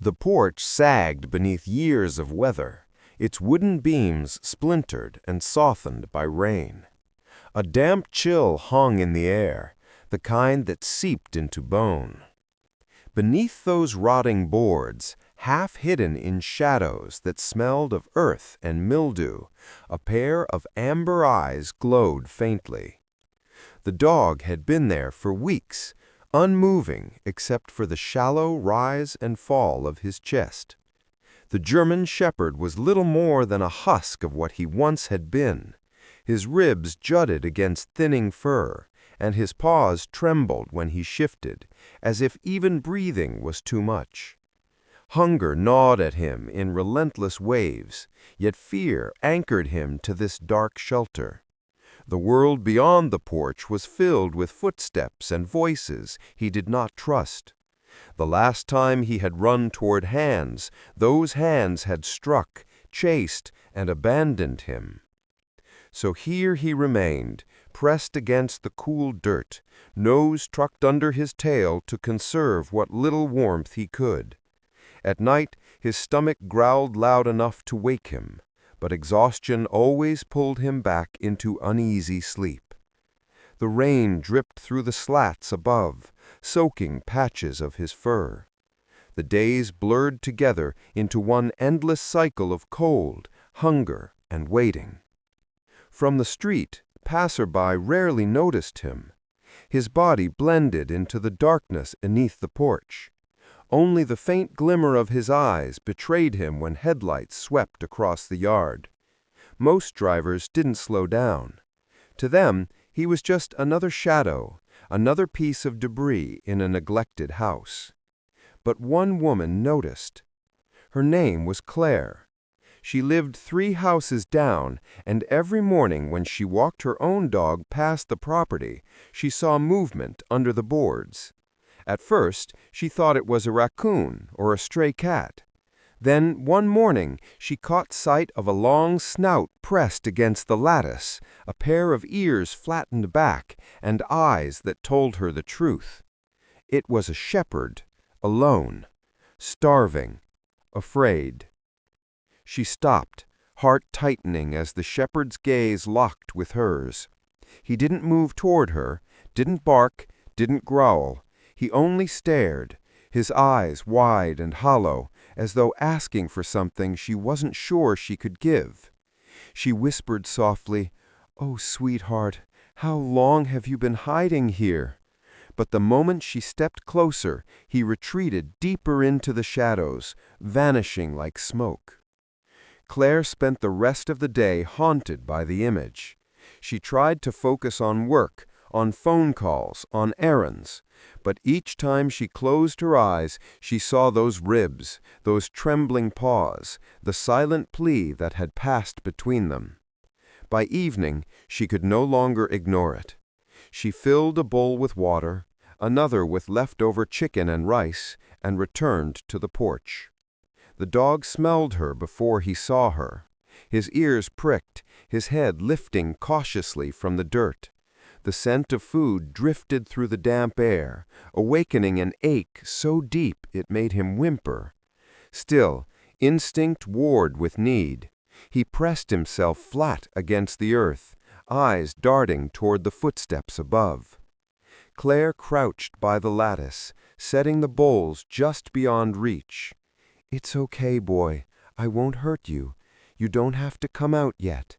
The porch sagged beneath years of weather, its wooden beams splintered and softened by rain. A damp chill hung in the air, the kind that seeped into bone. Beneath those rotting boards, half hidden in shadows that smelled of earth and mildew, a pair of amber eyes glowed faintly. The dog had been there for weeks, unmoving except for the shallow rise and fall of his chest. The German shepherd was little more than a husk of what he once had been. His ribs jutted against thinning fur, and his paws trembled when he shifted, as if even breathing was too much. Hunger gnawed at him in relentless waves, yet fear anchored him to this dark shelter. The world beyond the porch was filled with footsteps and voices he did not trust. The last time he had run toward hands, those hands had struck, chased, and abandoned him. So here he remained, pressed against the cool dirt, nose tucked under his tail to conserve what little warmth he could. At night, his stomach growled loud enough to wake him, but exhaustion always pulled him back into uneasy sleep. The rain dripped through the slats above, soaking patches of his fur. The days blurred together into one endless cycle of cold, hunger, and waiting. From the street, passerby rarely noticed him. His body blended into the darkness beneath the porch. Only the faint glimmer of his eyes betrayed him when headlights swept across the yard. Most drivers didn't slow down. To them, he was just another shadow, another piece of debris in a neglected house. But one woman noticed. Her name was Claire. She lived 3 houses down, and every morning when she walked her own dog past the property, she saw movement under the boards. At first, she thought it was a raccoon or a stray cat. Then, one morning, she caught sight of a long snout pressed against the lattice, a pair of ears flattened back, and eyes that told her the truth. It was a shepherd, alone, starving, afraid. She stopped, heart tightening as the shepherd's gaze locked with hers. He didn't move toward her, didn't bark, didn't growl. He only stared, his eyes wide and hollow, as though asking for something she wasn't sure she could give. She whispered softly, "Oh, sweetheart, how long have you been hiding here?" But the moment she stepped closer, he retreated deeper into the shadows, vanishing like smoke. Claire spent the rest of the day haunted by the image. She tried to focus on work, on phone calls, on errands. But each time she closed her eyes, she saw those ribs, those trembling paws, the silent plea that had passed between them. By evening, she could no longer ignore it. She filled a bowl with water, another with leftover chicken and rice, and returned to the porch. The dog smelled her before he saw her. His ears pricked, his head lifting cautiously from the dirt. The scent of food drifted through the damp air, awakening an ache so deep it made him whimper. Still, instinct warred with need. He pressed himself flat against the earth, eyes darting toward the footsteps above. Claire crouched by the lattice, setting the bowls just beyond reach. "It's okay, boy. I won't hurt you. You don't have to come out yet."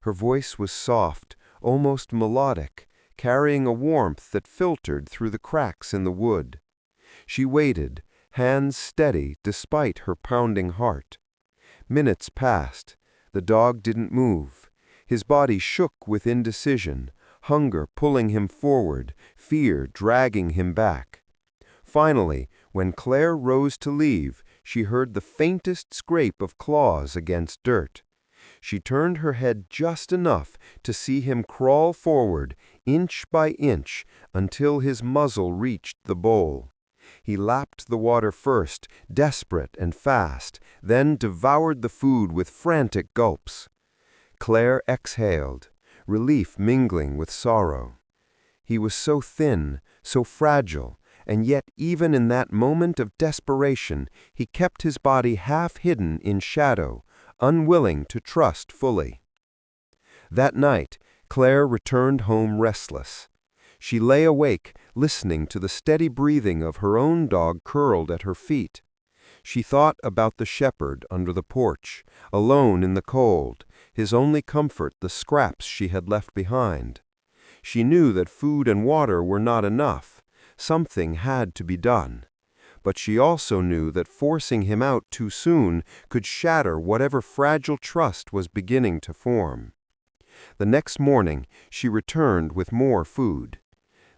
Her voice was soft, almost melodic, carrying a warmth that filtered through the cracks in the wood. She waited, hands steady despite her pounding heart. Minutes passed. The dog didn't move. His body shook with indecision, hunger pulling him forward, fear dragging him back. Finally, when Claire rose to leave, she heard the faintest scrape of claws against dirt. She turned her head just enough to see him crawl forward, inch by inch, until his muzzle reached the bowl. He lapped the water first, desperate and fast, then devoured the food with frantic gulps. Claire exhaled, relief mingling with sorrow. He was so thin, so fragile, and yet even in that moment of desperation he kept his body half hidden in shadow, unwilling to trust fully. That night, Claire returned home restless. She lay awake, listening to the steady breathing of her own dog curled at her feet. She thought about the shepherd under the porch, alone in the cold, his only comfort the scraps she had left behind. She knew that food and water were not enough. Something had to be done. But she also knew that forcing him out too soon could shatter whatever fragile trust was beginning to form. The next morning she returned with more food.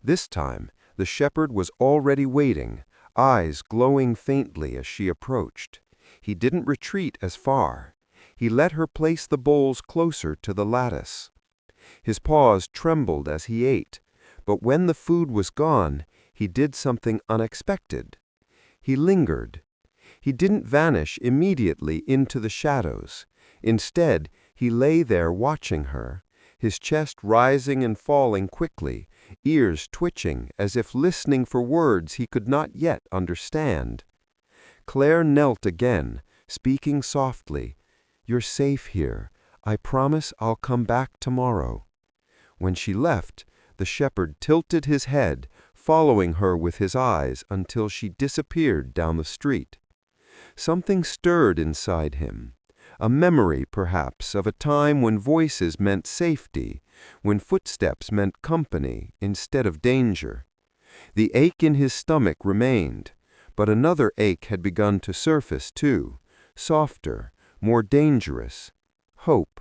This time the shepherd was already waiting, eyes glowing faintly as she approached. He didn't retreat as far. He let her place the bowls closer to the lattice. His paws trembled as he ate, but when the food was gone, he did something unexpected. He lingered. He didn't vanish immediately into the shadows. Instead, he lay there watching her, his chest rising and falling quickly, ears twitching as if listening for words he could not yet understand. Claire knelt again, speaking softly. "You're safe here. I promise I'll come back tomorrow." When she left, the shepherd tilted his head, following her with his eyes until she disappeared down the street. Something stirred inside him. A memory, perhaps, of a time when voices meant safety, when footsteps meant company instead of danger. The ache in his stomach remained, but another ache had begun to surface too, softer, more dangerous: hope.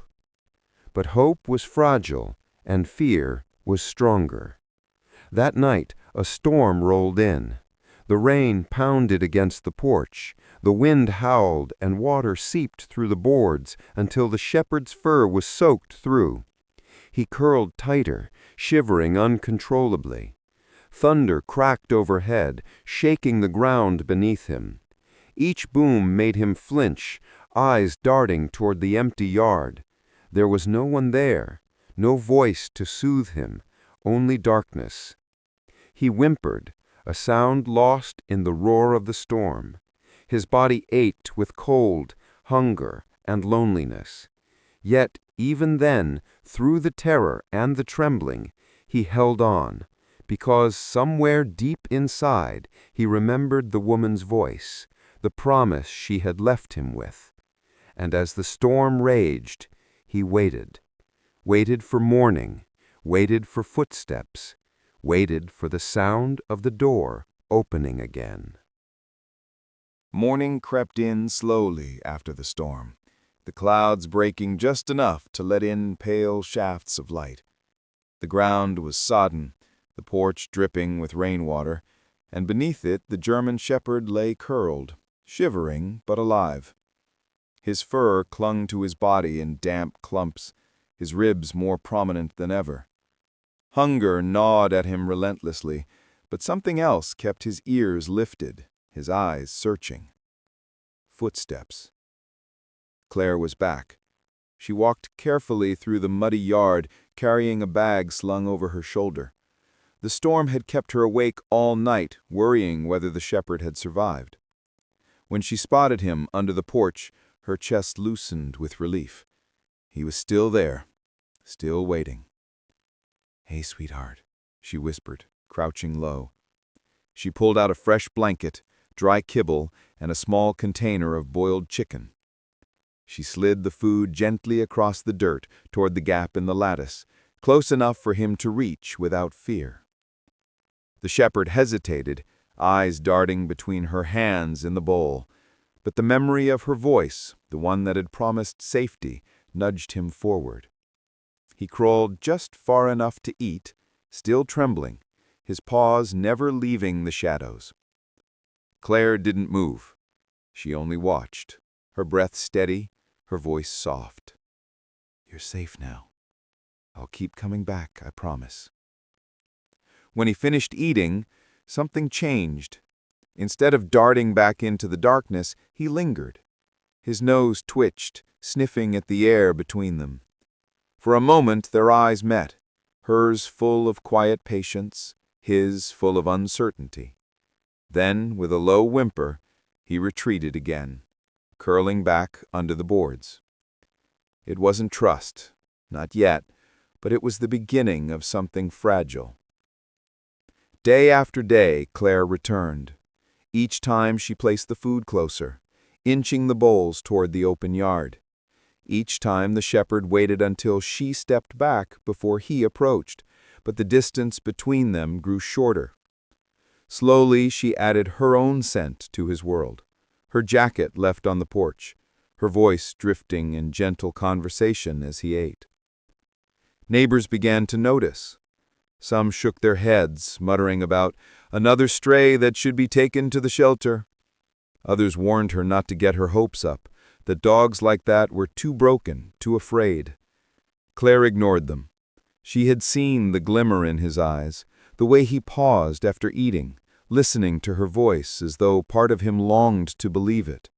But hope was fragile, and fear was stronger. That night a storm rolled in. The rain pounded against the porch, the wind howled, and water seeped through the boards until the shepherd's fur was soaked through. He curled tighter, shivering uncontrollably. Thunder cracked overhead, shaking the ground beneath him. Each boom made him flinch, eyes darting toward the empty yard. There was no one there, no voice to soothe him, only darkness. He whimpered, a sound lost in the roar of the storm. His body ached with cold, hunger, and loneliness. Yet, even then, through the terror and the trembling, he held on, because somewhere deep inside he remembered the woman's voice, the promise she had left him with. And as the storm raged, he waited. Waited for morning, waited for footsteps, waited for the sound of the door opening again. Morning crept in slowly after the storm, the clouds breaking just enough to let in pale shafts of light. The ground was sodden, the porch dripping with rainwater, and beneath it the German shepherd lay curled, shivering but alive. His fur clung to his body in damp clumps, his ribs more prominent than ever. Hunger gnawed at him relentlessly, but something else kept his ears lifted, his eyes searching. Footsteps. Claire was back. She walked carefully through the muddy yard, carrying a bag slung over her shoulder. The storm had kept her awake all night, worrying whether the shepherd had survived. When she spotted him under the porch, her chest loosened with relief. He was still there, still waiting. "Hey, sweetheart," she whispered, crouching low. She pulled out a fresh blanket, dry kibble, and a small container of boiled chicken. She slid the food gently across the dirt toward the gap in the lattice, close enough for him to reach without fear. The shepherd hesitated, eyes darting between her hands in the bowl, but the memory of her voice, the one that had promised safety, nudged him forward. He crawled just far enough to eat, still trembling, his paws never leaving the shadows. Claire didn't move. She only watched, her breath steady, her voice soft. "You're safe now. I'll keep coming back, I promise." When he finished eating, something changed. Instead of darting back into the darkness, he lingered. His nose twitched, sniffing at the air between them. For a moment their eyes met, hers full of quiet patience, his full of uncertainty. Then, with a low whimper, he retreated again, curling back under the boards. It wasn't trust, not yet, but it was the beginning of something fragile. Day after day, Claire returned. Each time she placed the food closer, inching the bowls toward the open yard. Each time the shepherd waited until she stepped back before he approached, but the distance between them grew shorter. Slowly, she added her own scent to his world, her jacket left on the porch, her voice drifting in gentle conversation as he ate. Neighbors began to notice. Some shook their heads, muttering about another stray that should be taken to the shelter. Others warned her not to get her hopes up, that dogs like that were too broken, too afraid. Claire ignored them. She had seen the glimmer in his eyes, the way he paused after eating, listening to her voice as though part of him longed to believe it.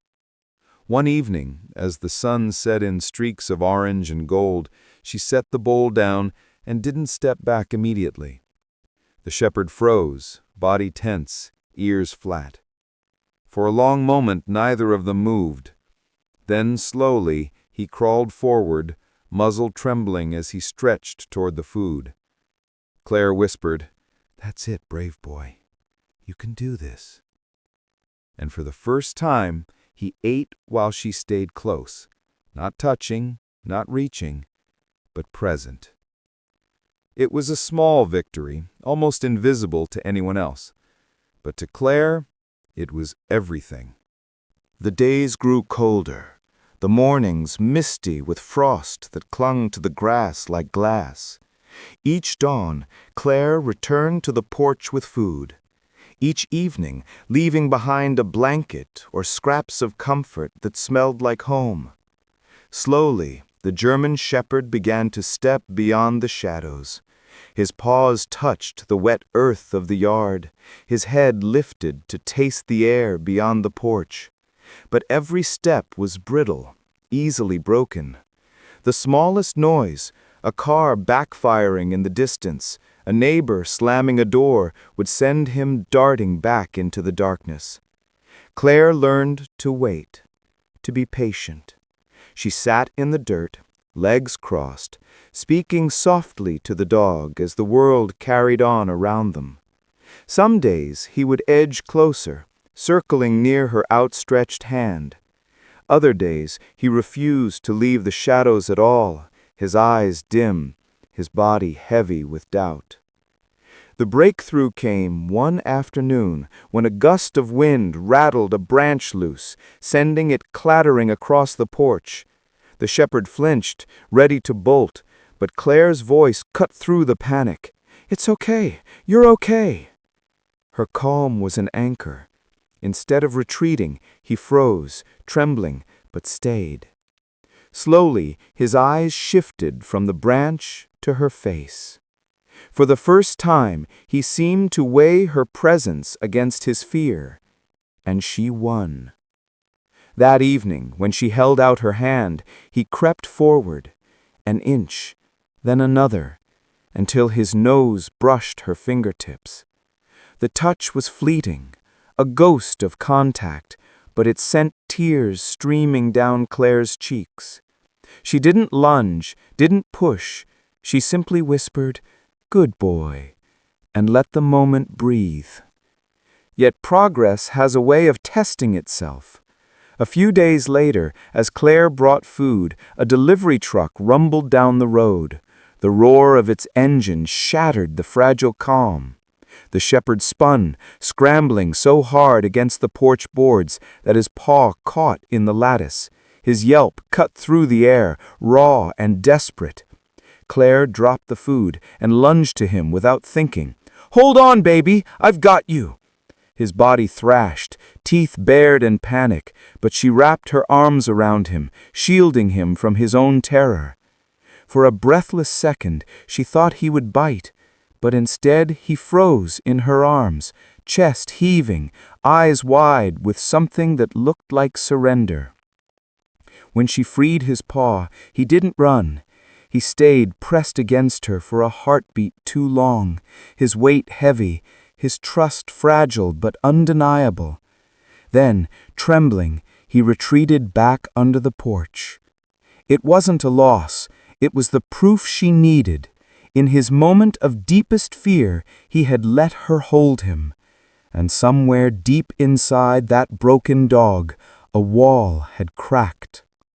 One evening, as the sun set in streaks of orange and gold, she set the bowl down and didn't step back immediately. The shepherd froze, body tense, ears flat. For a long moment neither of them moved. Then slowly he crawled forward, muzzle trembling as he stretched toward the food. Claire whispered, "That's it, brave boy. You can do this." And for the first time, he ate while she stayed close, not touching, not reaching, but present. It was a small victory, almost invisible to anyone else. But to Claire, it was everything. The days grew colder, the mornings misty with frost that clung to the grass like glass. Each dawn, Claire returned to the porch with food. Each evening, leaving behind a blanket or scraps of comfort that smelled like home. Slowly, the German shepherd began to step beyond the shadows. His paws touched the wet earth of the yard. His head lifted to taste the air beyond the porch. But every step was brittle, easily broken. The smallest noise, a car backfiring in the distance, a neighbor slamming a door, would send him darting back into the darkness. Claire learned to wait, to be patient. She sat in the dirt, legs crossed, speaking softly to the dog as the world carried on around them. Some days he would edge closer, circling near her outstretched hand. Other days he refused to leave the shadows at all, his eyes dim, his body heavy with doubt. The breakthrough came one afternoon when a gust of wind rattled a branch loose, sending it clattering across the porch. The shepherd flinched, ready to bolt, but Claire's voice cut through the panic. "It's okay. You're okay." Her calm was an anchor. Instead of retreating, he froze, trembling, but stayed. Slowly, his eyes shifted from the branch to her face. For the first time, he seemed to weigh her presence against his fear, and she won. That evening, when she held out her hand, he crept forward, an inch, then another, until his nose brushed her fingertips. The touch was fleeting, a ghost of contact, but it sent tears streaming down Claire's cheeks. She didn't lunge, didn't push. She simply whispered, "Good boy," and let the moment breathe. Yet progress has a way of testing itself. A few days later, as Claire brought food, a delivery truck rumbled down the road. The roar of its engine shattered the fragile calm. The shepherd spun, scrambling so hard against the porch boards that his paw caught in the lattice. His yelp cut through the air, raw and desperate. Claire dropped the food and lunged to him without thinking. "Hold on, baby! I've got you!" His body thrashed, teeth bared in panic, but she wrapped her arms around him, shielding him from his own terror. For a breathless second, she thought he would bite, but instead he froze in her arms, chest heaving, eyes wide with something that looked like surrender. When she freed his paw, he didn't run. He stayed pressed against her for a heartbeat too long, his weight heavy, his trust fragile but undeniable. Then, trembling, he retreated back under the porch. It wasn't a loss, it was the proof she needed. In his moment of deepest fear, he had let her hold him. And somewhere deep inside that broken dog, a wall had cracked.